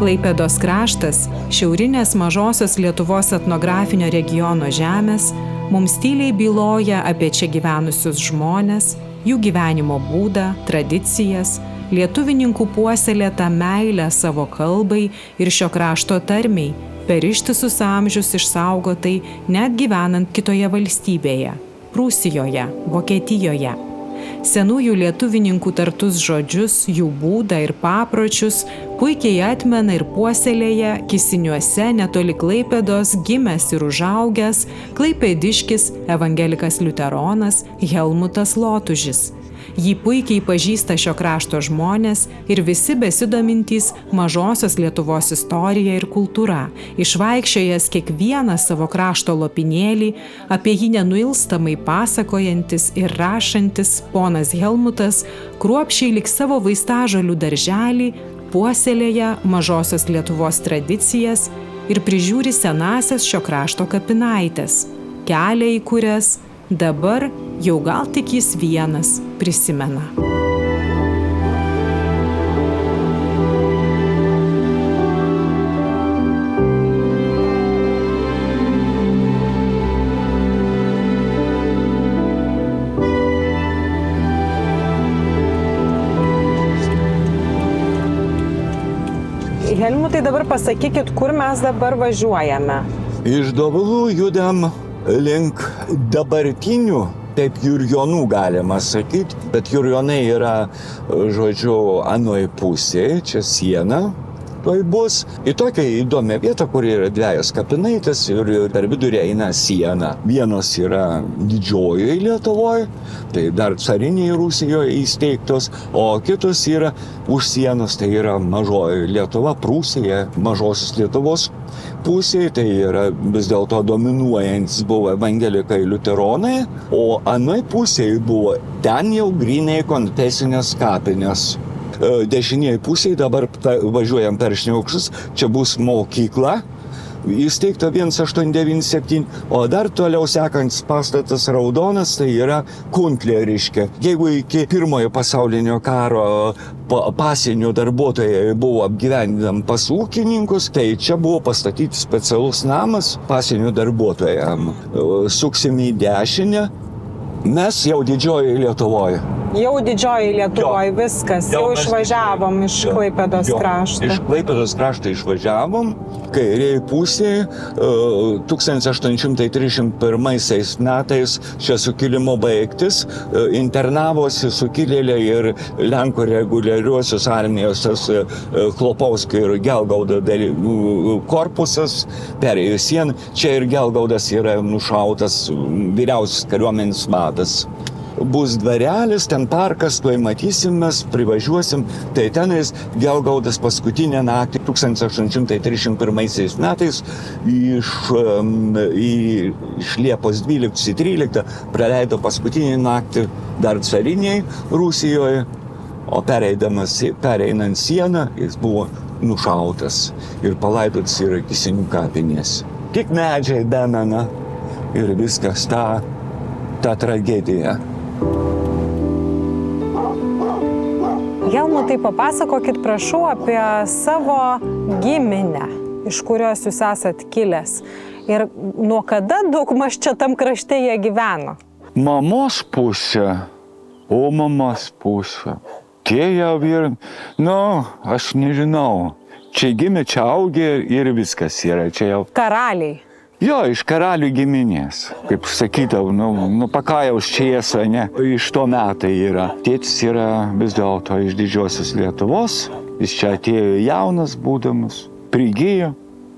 Klaipėdos kraštas, šiaurinės mažosios Lietuvos etnografinio regiono žemės, mums tyliai byloja apie čia gyvenusius žmones, jų gyvenimo būdą, tradicijas, lietuvininkų puoselėtą meilę savo kalbai ir šio krašto tarmiai, per ištisus amžius išsaugotai net gyvenant kitoje valstybėje – Prūsijoje, Vokietijoje. Senųjų lietuvininkų tartus žodžius, jų būdą ir papročius puikiai atmena ir puoselėja Kisiniuose netoli Klaipėdos gimęs ir užaugęs klaipėdiškis evangelikas liuteronas Helmutas Lotužis. Jį puikiai pažįsta šio krašto žmonės ir visi besidomintys mažosios Lietuvos istorija ir kultūra, išvaikščiojęs kiekvieną savo krašto lopinėlį, apie jį nenuilstamai pasakojantis ir rašantis ponas Helmutas, kruopščiai lyg savo vaistažolių darželį, puoselėja mažosios Lietuvos tradicijas ir prižiūri senąsias šio krašto kapinaites, kelią į kurias dabar jau gal tik jis vienas prisimena. Helmutai, dabar pasakykit, kur mes dabar važiuojame? Iš Dovilų judam link dabartinių, taip Jurjonų galima sakyti, bet Jurjonai yra, žodžiu, anoj pusėje, čia siena. Tuoj bus į tokią įdomią vietą, kur yra dvejos kapinaitės ir per vidurį eina siena. Vienos yra didžiojoje Lietuvoje, tai dar carinėje Rusijoje įsteigtos, o kitos yra už sienos, tai yra mažoji Lietuva, Prūsija, mažosios Lietuvos pusėje, tai yra vis dėlto dominuojantis buvo evangelikai liuteronai, o anoj pusėje buvo ten jau gryniai konfesinės kapinės. Dešinėje pusėje dabar važiuojam per Šniaukščius, čia bus mokykla, įsteigta 1897, o dar toliau sekantis pastatas raudonas, tai yra Kuntleriškė. Jeigu iki pirmojo pasaulinio karo pasienio darbuotojai buvo apgyvendinami pas ūkininkus, tai čia buvo pastatytas specialus namas pasienio darbuotojam. Suksim į dešinę, mes jau didžiojoje Lietuvoje. Jau didžioji Lietuvoje, viskas, jau išvažiavom iš Klaipėdos krašto. Iš Klaipėdos krašto išvažiavom, kairėje pusėje 1831 metais čia sukilimo baigtis, internavosi sukilėliai ir Lenkų reguliariuosios armijos Chlopovskio ir Gelgaudo korpusas perėjo sieną. Čia ir Gelgaudas yra nušautas, vyriausias kariuomenės vadas. Bus dvarelis, ten parkas, tuoj matysim mes, privažiuosim. Tai tenais Gelgaudas paskutinę naktį 1831 metais iš Liepos 12-13 praleido paskutinį naktį dar cariniai Rusijoje, o pereinant sieną jis buvo nušautas ir palaidotas yra Kisinių kapinės. Tik medžiai denana ir viskas ta tragedija. Helmutai, papasakokit, prašau, apie savo giminę, iš kurios jūs esat kilęs. Ir nuo kada daugmaž čia tam krašte jie gyveno? Mamos pusė, o mamos pusė. Tie jau ir, aš nežinau. Čia gimė, čia augė ir viskas yra. Čia jau karaliai. Jo, iš karalių giminės, kaip sakydavau, pakajaus čiesa, ne, iš to metai yra. Tėtis yra vis dėlto iš didžiosios Lietuvos, jis čia atėjo jaunas būdamas, prigijo,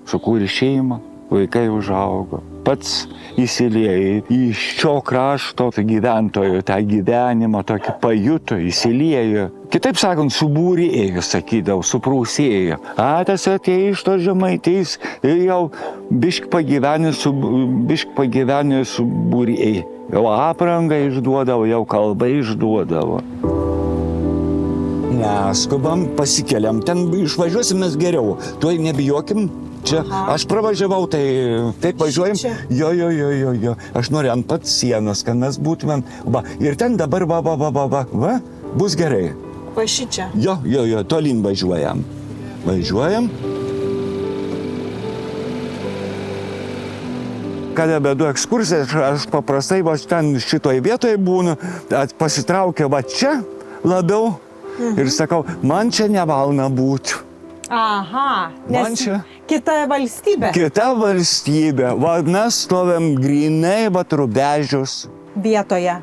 sukūrė šeimą, vaikai užaugo. Pats įsiliejo į šio krašto gyventojų tą gyvenimą, tokį pajuto, įsiliejo. Kitaip sakant, subūrėjo, sakydavau, suprūsėjo. Tas atėjo iš to Žemaitijos ir jau bišk pagyvenę subūrėjo. Jau aprangą išduodavo, jau kalbą išduodavo. Neskubam, pasikeliam, ten išvažiuosim mes geriau, tuoj nebijokim. Čia aš pravažiavau, tai taip važiuojam. Jo. Aš noriu ant pat sienos, kad mes būtumėm. Ir ten dabar bus gerai. Va šičia. Jo, tolyn važiuojam. Važiuojam. kada vedu ekskursiją, aš paprastai va ten šitoj vietoje būnu, pasitraukiu va čia labiau ir sakau, man čia nevalna būti. Aha, Man nes čia kita valstybė. kita valstybė, va mes stovim grinai, va Rubežius. Vietoje.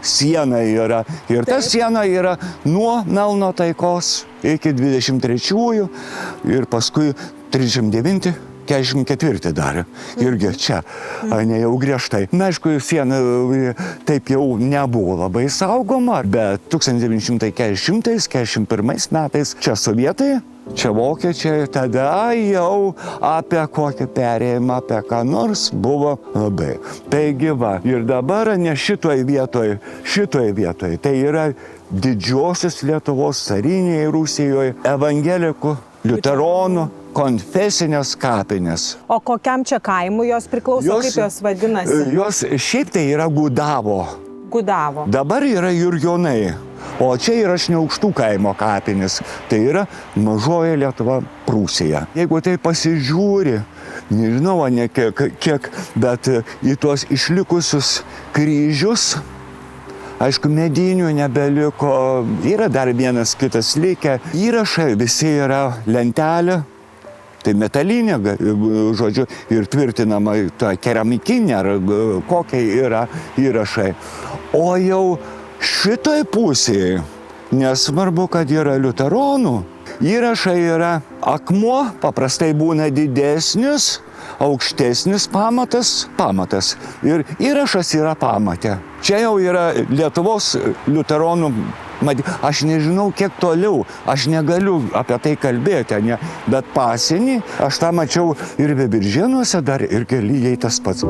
Siena yra. Ir ta siena yra nuo Melno taikos iki 23-ųjų ir paskui 39, 44 dar. Irgi čia, ne jau griežtai. Na, aišku, siena taip jau nebuvo labai saugoma, bet 1940-41 metais čia sovietai, čia vokiečiai, tada jau apie kokį perėjimą, apie ką nors buvo labai. Taigi va, ir dabar ne šitoj vietoj, tai yra didžiosios Lietuvos carinėje Rusijoje evangelikų, liuteronų, konfesinės kapinės. O kokiam čia kaimui jos priklauso, kaip jos vadinasi? Jos šiaip tai yra Gudavo. Gudavo. Dabar yra Jurjonai. O čia yra Šniaukštų kaimo kapinės. Tai yra mažoji Lietuva, Prūsija. Jeigu tai pasižiūri, nežinau, ne kiek, bet į tuos išlikusius kryžius, aišku, medinių nebeliko, yra dar vienas kitas likę. Įrašai visi yra lentelė, tai metalinė, žodžiu, ir tvirtinama ta keramikinė, ar kokie yra įrašai. O jau šitoj pusėje, nesvarbu, kad yra liuteronų, įrašai yra akmuo, paprastai būna didesnis, aukštesnis pamatas ir įrašas yra pamate. Čia jau yra Lietuvos liuteronų, aš nežinau kiek toliau, aš negaliu apie tai kalbėti, ne, bet pasienį aš tą mačiau ir Veiviržėnuose dar irgi lygiai tas pats.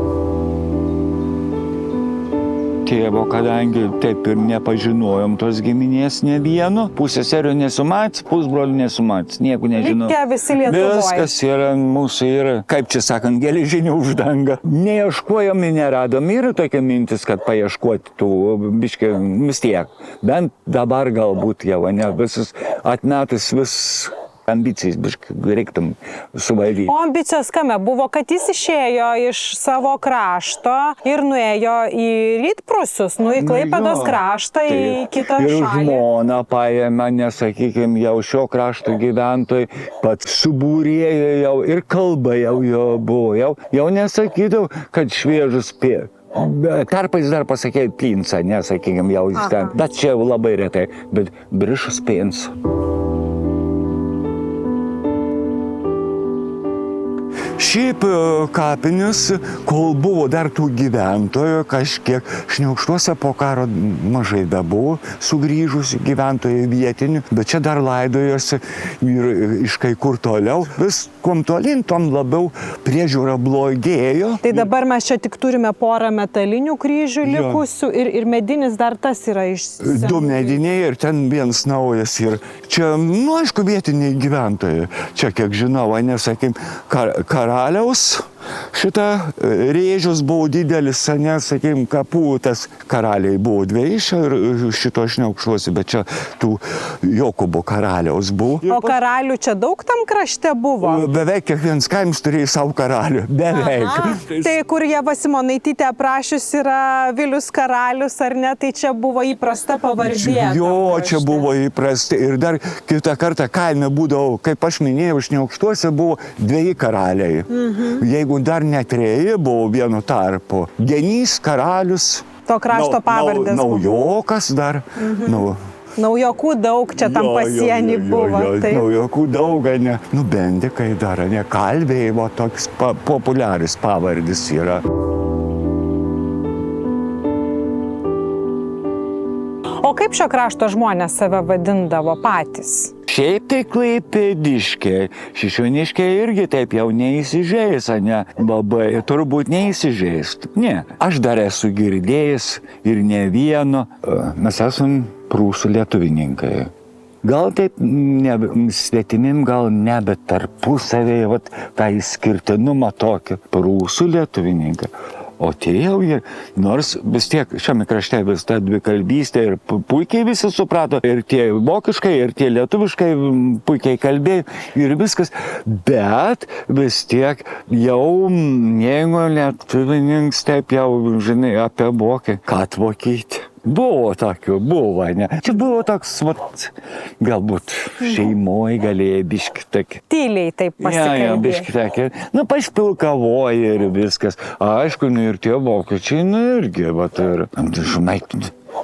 Tėvo, kadangi taip ir nepažinojom tos giminės ne vieno, pusseserų nesumatys, pusbrolių nesumatys, nieko nežinau. Likę visi Lietuvoje. Viskas yra mūsų, yra, kaip čia sakant, geležinė uždanga. Neieškojom ir neradom. Yra tokia mintis, kad paieškoti tų biškį vis tiek. Bent dabar galbūt jau, ne, visus atmetus vis ambicijas biškį reiktum suvaldyti. O ambicijos kame buvo, kad jis išėjo iš savo krašto ir nuėjo į Rytprūsius, į Klaipėdos kraštą, į kitą šalį. Ir žmoną paėmė, nesakykime, jau šio krašto gyventojai, pats subūrėjo jau ir kalba jau jo buvo, jau nesakydavau, kad šviežus tarpais dar pasakė pinsą, nesakykime, jau jis ten, bet čia labai retai, bet brišus pins. Šiaip kapinės, kol buvo dar tų gyventojų, kažkiek Šniaukštuose po karo mažai bebuvo sugrįžusių gyventojų vietinių, bet čia dar laidojosi ir iš kai kur toliau. Vis kuom tolin, tom labiau priežiūra blogėjo. Tai dabar mes čia tik turime porą metalinių kryžių likusių ir medinis dar tas yra išsiųstas. 2 mediniai ir ten vienas naujas. Ir čia, aišku, vietiniai gyventojai. Čia, kiek žinau, nesakym, karaliaus šitą rėžius buvo didelis, sakym, kapų, tas karaliai buvo 2 ir šito aš neaukštuosi, bet čia tų Jokūbo karaliaus buvo. O karalių čia daug tam krašte buvo? Beveik kiekvienas kaimas turėjo savo karalių, beveik. Aha. Tai kur Ieva Simonaitytė aprašius yra Vilius karalius, ar ne, tai čia buvo įprasta pavardė. Jo, čia buvo įprasta ir dar kitą kartą kaime būdavo, kaip aš minėjau, Šniaukštuose buvo 2 karaliai. Jeigu dar net 3 buvo vienu tarpu. Genys karalius. To krašto pavardės. Naujokas dar. Naujokų daug čia tam pasienį buvo. Naujokų daug, ne. Bendikai dar, ne. Kalviai, toks populiarius pavardis yra. O kaip šio krašto žmonės save vadindavo patys? Šiaip tai klaipėdiškiai, šešioniškiai irgi taip jau neįsižeis, ne, labai, turbūt neįsižeis. Ne, aš dar esu girdėjęs ir ne vieno, mes esam prūsų lietuvininkai. Gal taip svetimim, gal ne, bet tarpusavėje tą išskirtinumą tokį prūsų lietuvininkai. O tie jau, nors vis tiek šiame krašte vis ta dvikalbystė ir puikiai visi suprato, ir tie vokiškai, ir tie lietuviškai puikiai kalbėjo ir viskas, bet vis tiek jau, jeigu lietuvininks taip jau, žinai, apie vokį, ką atvokyti. Buvo tokių, buvo, ne. Čia buvo toks, galbūt šeimoje galėjo biški tak. Tyliai taip pasikalbėjo. Ja, biški tak. Paspilkavoja ir viskas. Aišku, ir tie vokiečiai, irgi, ir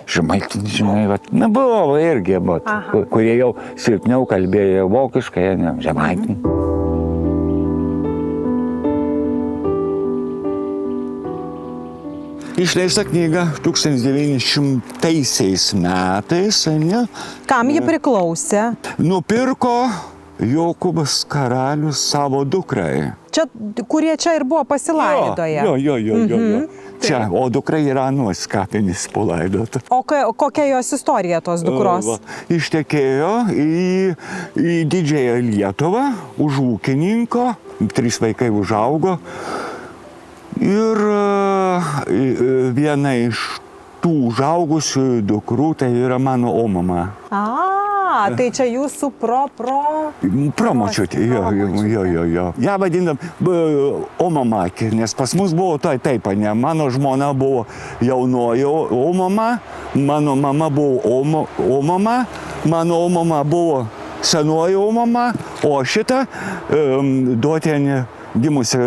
žemaitinti, žinai, buvo irgi, kurie jau silpniau kalbėjo vokiškai, ne, žemaitinti. Išleista knyga 1900 metais, ne? Kam ji priklausė? Nupirko Jokūbas karalius savo dukrai. Čia, kurie čia ir buvo pasilaidoję. Jo. Čia, o dukra yra anuos kapinės palaidota. O kokia jos istorija tos dukros? Ištekėjo į didžiąją Lietuvą už ūkininko, 3 vaikai užaugo. Ir viena iš tų užaugusių dukrų tai yra mano omama. Tai čia jūsų Promočiutė, jo. Ja vadinam omamakė, nes pas mus buvo taip, ne, mano žmona buvo jaunoji omama, mano mama buvo omama, mano omama buvo senoji omama, o šitą duotienė gimusi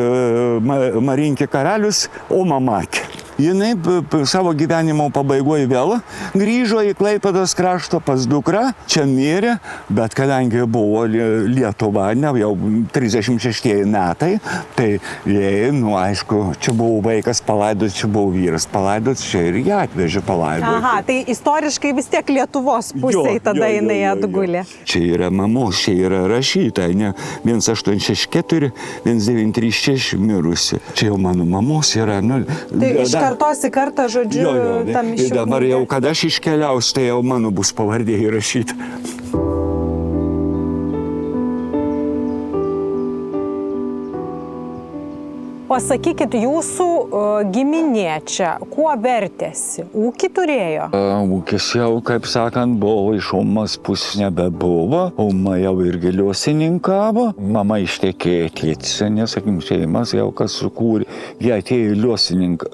Marinkė karalius, omamakė. Jinai savo gyvenimo pabaigoje vėl grįžo į Klaipėdos kraštą pas dukrą, čia mirė, bet kadangi buvo Lietuva, jau 36 metai, tai jai, aišku, čia buvo vaikas palaidotas, čia buvo vyras palaidotas, čia ir ją atvežė palaidoti. Tai istoriškai vis tiek Lietuvos pusėje tada jinai atgulė. Čia yra mamos, čia yra rašyta, ne 184, 1936 mirusi. Čia jau mano mamos yra. Tai kartos į kartą, žodžiu, tam iš jų. Ir dabar jau, kada aš iškeliaus, tai jau mano bus pavardė įrašyta. Pasakykit, jūsų giminė čia, kuo vertėsi? Ūkį turėjo? Ūkis jau, kaip sakant, buvo, iš omos pusės nebebuvo. Oma jau irgi liosininkavo. Mama ištekėjo tėtise, nesakim, šeimas jau kas sukūrė. Jie atėjo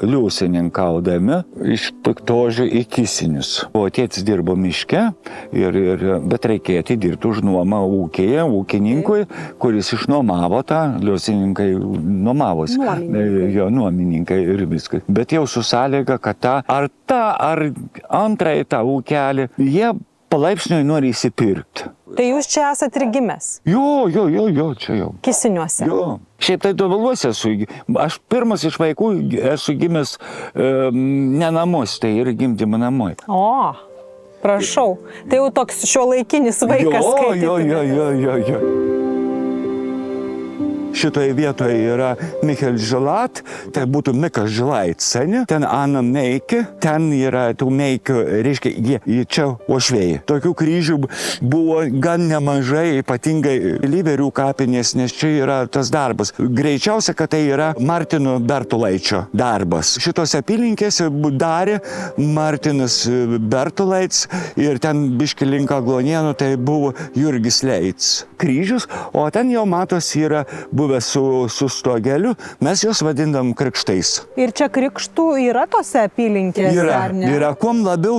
liosininkaudami iš Piktožių į Kisinius. O tėtis dirbo miške, bet reikėjo atidirbti už nuomą ūkėje, ūkininkui, kuris išnuomavo tą, liosininkai nuomavosi. Jo, nuomininkai ir viskas. Bet jau su sąlyga, kad ar antrąjį tą ūkelį, jie palaipsniui nori įsipirkti. Tai jūs čia esat ir gimęs? Jo, čia jau. Kisiniuose? Jo. Šiaip tai Doviluose esu. Aš pirmas iš vaikų esu gimęs ne namus, tai ir gimdymo namui. O, prašau. Tai jau toks šiuolaikinis vaikas. Jo. Šitoje vietoje yra Michel Žilat, tai būtų Mikas Žilaits, ne? Ten Ana Meikė, ten yra tų Meikių, reiškia, jie čia Uošvėjai. Tokių kryžių buvo gan nemažai, ypatingai Lyberių kapinės, nes čia yra tas darbas. Greičiausia, kad tai yra Martino Bertulaičio darbas. Šitos apylinkėse darė Martinas Bertulaits ir ten biški link Aglonėnų tai buvo Jurgis Leits. Kryžius, o ten jau matos yra buvęs su stogeliu, mes juos vadindam krikštais. Ir čia krikštų yra tose apylinkėse, ar ne? Yra. Kuom labiau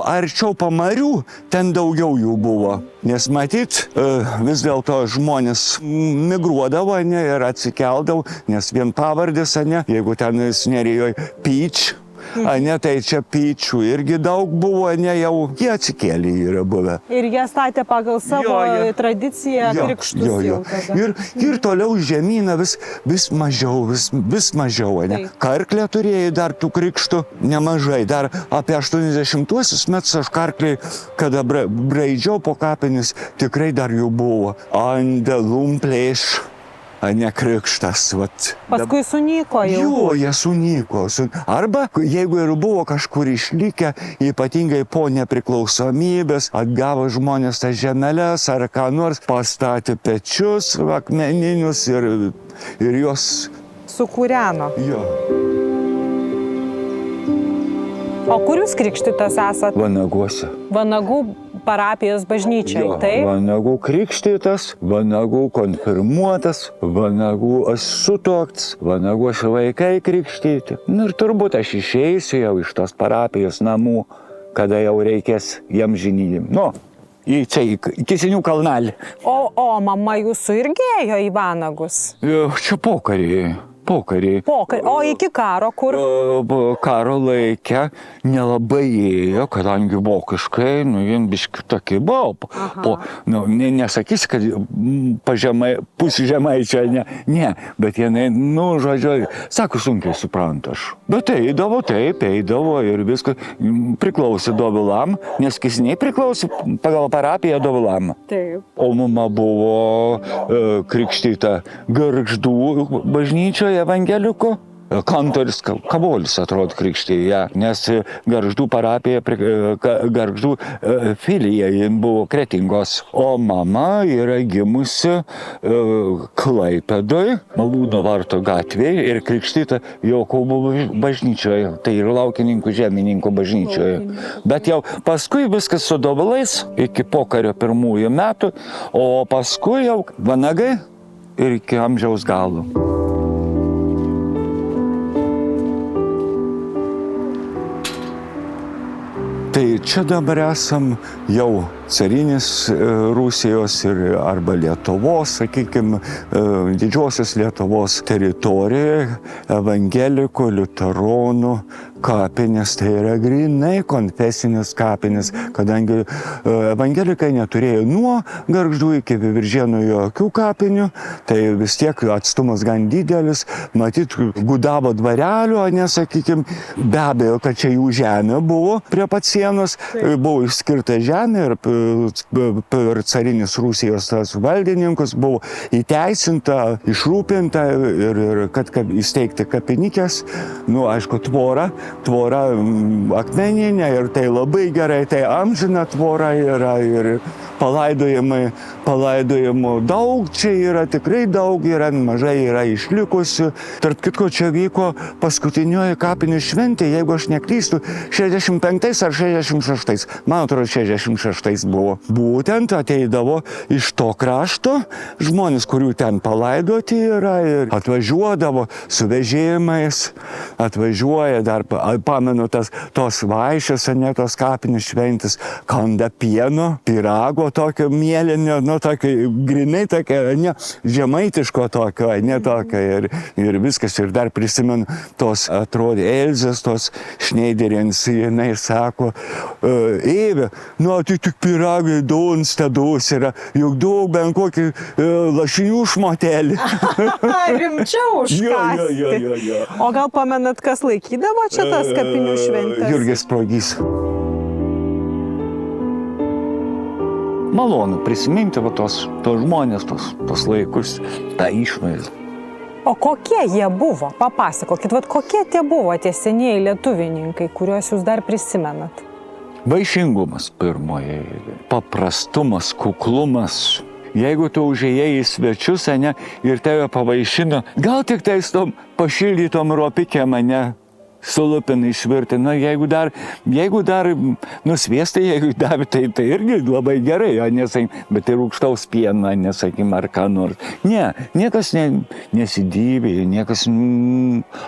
arčiau pamarių, ten daugiau jų buvo. Nes matyt, vis dėlto žmonės migruodavo, ne, ir atsikeldavo, nes vien pavardės, ne, jeigu ten Nerijoje Pyč, ne, tai čia Pyčių irgi daug buvo, ne, jau jie atsikėlė yra buvę. Ir jie statė pagal savo tradiciją krikštus jau tada. Ir toliau žemyną vis mažiau, ne. Karklę turėjai dar tų krikštų nemažai, dar apie 80-uosius metus aš karklį, kada braidžiau po kapinis, tikrai dar jų buvo. Andelum plėš. Ne krikštas, vat. Paskui sunyko jau. Jo, jie sunyko. Arba, jeigu ir buvo kažkur išlikę, ypatingai po nepriklausomybės, atgavo žmonės tas žemeles ar ką nors, pastatė pečius akmeninius ir juos sukūreno. Jo. O kur jūs krikštytas esat? Vanaguose. Vanagų parapijos bažnyčiai, taip? Vanagų krikštytas, Vanagų konfirmuotas, Vanagų sutuoktas, Vanaguose vaikai krikštyti. Nu ir turbūt aš išeisiu jau iš tos parapijos namų, kada jau reikės jam žinybėm. Nu, į Kisinių kalnelį. O mama jūsų irgi ėjo į Vanagus? Čia pokarį. O iki karo kur? Karo laikę nelabai ėjo, kadangi vokiškai, jin biški tokie buvo. Nesakys, kad pusė žemaičio, ne, bet jinai, žodžiu, sako, sunkiai supranta aš. Bet eidavo ir viskas priklausė Dovilam, nes Kisiniai priklausė pagal parapiją Dovilam. Taip. O mama buvo krikštyta Gargždų bažnyčioje evangelikų. Kantoris Kavolis, atrodo, krikštėje, nes Gargždų parapija, Gargždų filija buvo Kretingos. O mama yra gimusi Klaipėdoj, Malūno varto gatvėje ir krikštyta Jokūbo bažnyčioje, tai ir Laukininkų žemininkų bažnyčioje. Bet jau paskui viskas su Dovilais iki pokario pirmųjų metų, o paskui jau Vanagai ir iki amžiaus galo. Tai čia dabar esam jau carinės Rusijos ir arba Lietuvos, sakykime, didžiosios Lietuvos teritorijoje, evangelikų, liuteronų kapinės, tai yra grynai konfesinės kapinės, kadangi evangelikai neturėjo nuo Gargždų iki Veiviržėnų jokių kapinių, tai vis tiek atstumas gan didelis, matyt, gudavo dvarelių, nesakykime, be abejo, kad čia jų žemė buvo prie pat sienos, buvo išskirta žemė ir per carinis Rusijos tas valdininkus buvo įteisinta, išrūpinta ir kad įsteigti kapinikės, aišku, tvora akmeninė ir tai labai gerai, tai amžina tvora yra ir palaidojimų daug, čia yra tikrai daug, yra mažai yra išlikusių. Tarp kitko, čia vyko paskutinioji kapinių šventė, jeigu aš neklystu, 65 ar 66, man atrodo 66 buvo. Būtent ateidavo iš to krašto žmonės, kurių ten palaidoti yra ir atvažiuodavo su vežėjimais, atvažiuoja dar, pamenu tos vaišės, tos kapinių šventės, kanda pieno, pyrago tokio mėlinio, tokio grinai tokio, žemaitiško tokio, tokio ir viskas. Ir dar prisimenu, tos atrodė Elzės, tos Šneiderins, jinai sako, Eive, tai tik pyragai duos yra, juk daug bent kokį lašinių šmotelį. Rimčiau užkasti. O gal pamenat, kas laikydavo čia tas kapinių šventės? Jurgis Progys. Malonu prisiminti tos žmonės, tos laikus, tą išvaizdą. O kokie jie buvo? Papasakokit, kokie tie buvo tie senieji lietuvininkai, kuriuos jūs dar prisimenat? Vaišingumas pirmoje, paprastumas, kuklumas. Jeigu tu užėjai į svečius, ir tave pavaišino, gal tik tais tom pašildytom ropikėm, sulupinai išvirti. Jeigu dar sviestai, jeigu davė, tai irgi labai gerai, bet ir rūgštaus pieną, nesakim, ar ką nors. Niekas nesidybėjo, niekas,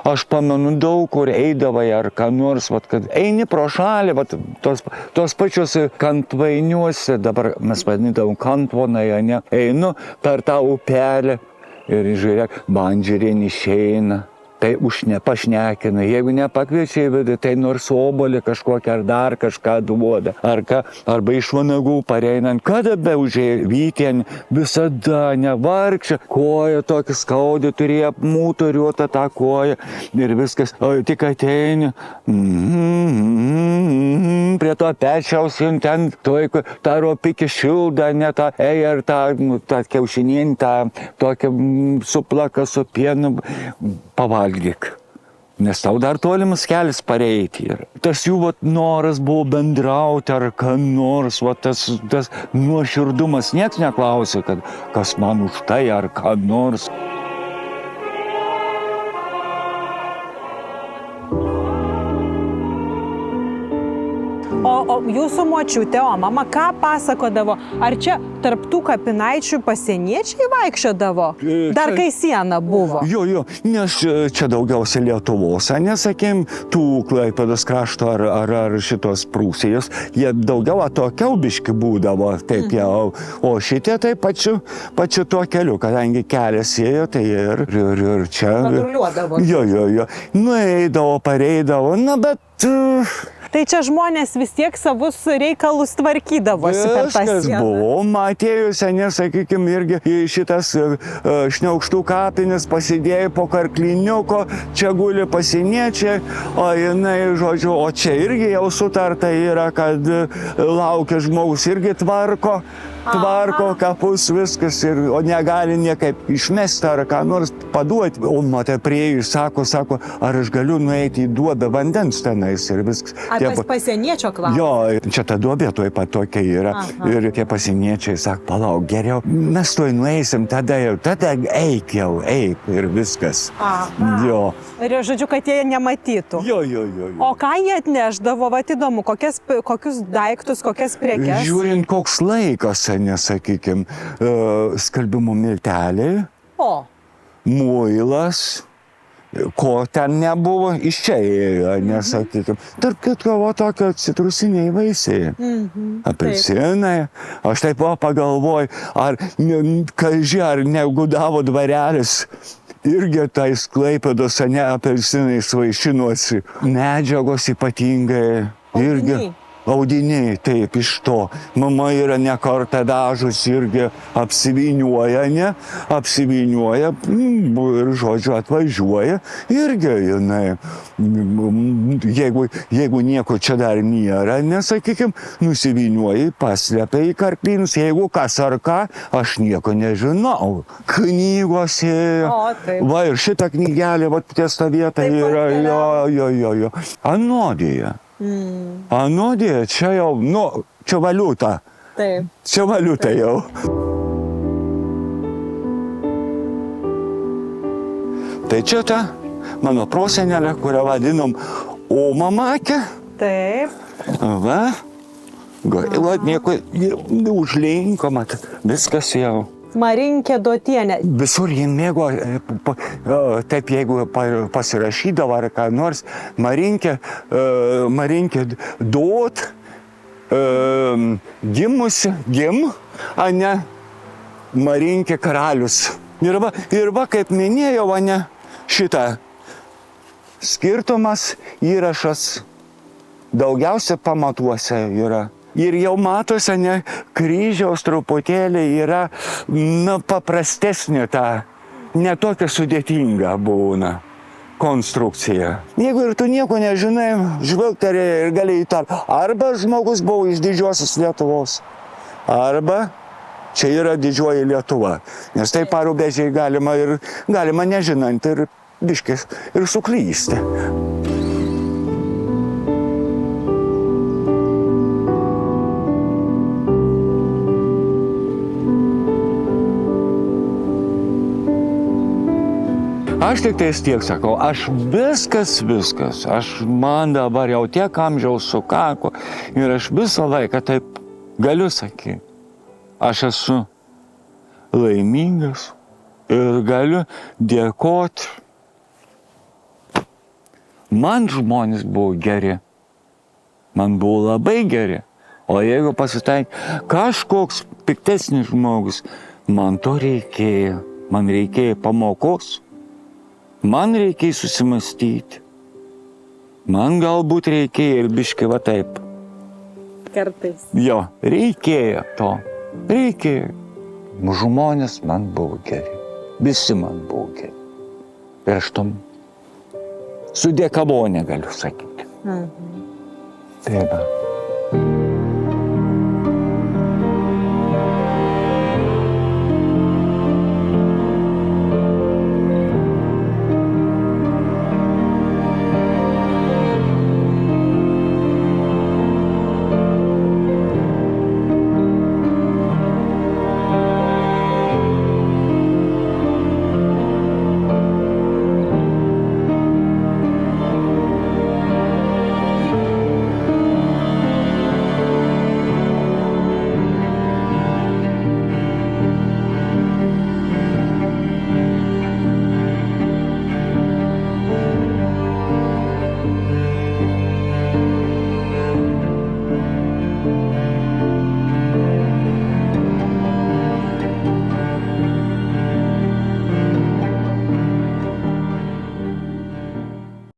aš pamenu daug, kur eidavai, ar ką nors, kad eini pro šalį, tos pačios Kantvainiuose, dabar mes vadindavom Kantvonai, einu per tą upelį ir žiūrėk, bandžiūrien išeina. Tai pašnekina, jeigu nepakviečia į vidų, tai nors obolį kažkokią ar dar kažką duoda, arba iš Vanagų pareinant, kada be užėjo Vytien, visada nevargšia, koja tokį skaudį, turėjo mūtoriuotą tą koją ir viskas, tik ateini, prie to pečiausi, ten tą ropikį šildą, ar tą kiaušinėn, tokią suplaka su pienu, pavalgyk. Nes tau dar tolimas kelias pareiti. Tas jų noras buvo bendrauti ar ką nors, tas nuoširdumas, nieks neklausė, kad kas man už tai ar ką nors. jūsų močiutė, o mama ką pasakodavo? Ar čia tarp tų kapinaičių pasieniečiai vaikščiodavo? Dar kai siena buvo. Jo, nes čia daugiausia Lietuvos, nesakym, tų Klaipėdos krašto ar šitos Prūsijos, jie daugiau atokiau biški būdavo, taip jau, o šitie tai pačiu tuo keliu, kadangi kelias ėjo, tai ir čia. Patruliuodavo. Jo, nueidavo, pareidavo, na bet... Tai čia žmonės vis tiek savus reikalus tvarkydavosi per tą sieną. Viskas buvo, atėjus, sakykime, irgi šitas Šniaukštų kapinis pasidėjo po karkliniuko, čia guli pasieniečiai, o jinai, žodžiu, o čia irgi jau sutarta yra, kad laukia žmogus irgi tvarko kapus, viskas, o negali niekaip išmesti ar ką nors paduoti. O matai, priejus, sako, ar aš galiu nueiti į duobę vandens tenais ir viskas. Ar pas pasieniečio klausimas? Jo, čia ta duobė tuoj pat tokia yra. Ir tie pasieniečiai sako, palauk, geriau, mes tuoj nueisim, tada eik ir viskas. Jo. Ir žodžiu, kad jie nematytų. Jo. O ką jie atneždavo, vat įdomu, kokius daiktus, kokias prekes? Žiūrint, koks laikas, nesakykim, skalbimo milteliai, muilas, ko ten nebuvo, iš čia ėjo, nesakykim. Tarp kitko, tokio citrusiniai vaisiai, apelsinai. Aš taip pagalvoju, ar negudavo dvarelis irgi tais Klaipėdos apelsinais vaišinosi. Medžiagos ypatingai irgi. Audiniai, taip, iš to. Mama yra ne kartą dažus irgi apsivyniuoja ir, žodžiu, atvažiuoja. Irgi jinai, jeigu nieko čia dar nėra, nesakykim, nusivyniuoja, paslepia į karklynus. Jeigu kas ar ką, aš nieko nežinau. Knygos ėjo. Va, ir šitą knygelę, va, ties ta vieta yra, jo. Anodija. Anodija, čia jau, čia valiuta. Taip. Čia valiuta jau. Tai čia ta mano prosenelė, kurią vadinom Omamakė. Taip. Va, nieko užlinko, mat, viskas jau. Marinkė Dotienė. Visur jį mėgo, taip jeigu pasirašydavo ar ką nors, Marinkė Dot, gimusi, Marinkė karalius. Ir va, kaip minėjau, šitą skirtumas, įrašas daugiausia pamatuose yra. Ir jau matosi, kryžiaus truputėlį yra, paprastesnė ta, ne tokia sudėtinga būna konstrukcija. Jeigu ir tu nieko nežinai, žvilgterėjai ir gali įtarti, arba žmogus buvo iš Didžiosios Lietuvos, arba čia yra Didžioji Lietuva. Nes tai parubežiai galima nežinant ir biškis ir suklysti. Aš tik tais tiek sakau, aš viskas, man dabar jau tiek amžiaus sukako ir aš visą laiką taip galiu sakyti. Aš esu laimingas ir galiu dėkoti. Man žmonės buvo geri, man buvo labai geri, o jeigu pasitaikė kažkoks piktesnis žmogus, man to reikėjo, man reikėjo pamokos. Man reikėjo susimastyti. Man galbūt reikėjo ir biški va taip. Kartais. Jo, reikėjo to. Reikėjo. Žmonės man buvo geri. Visi man buvo geri. Ir aš tom sudėkavo negaliu sakyti. Taip.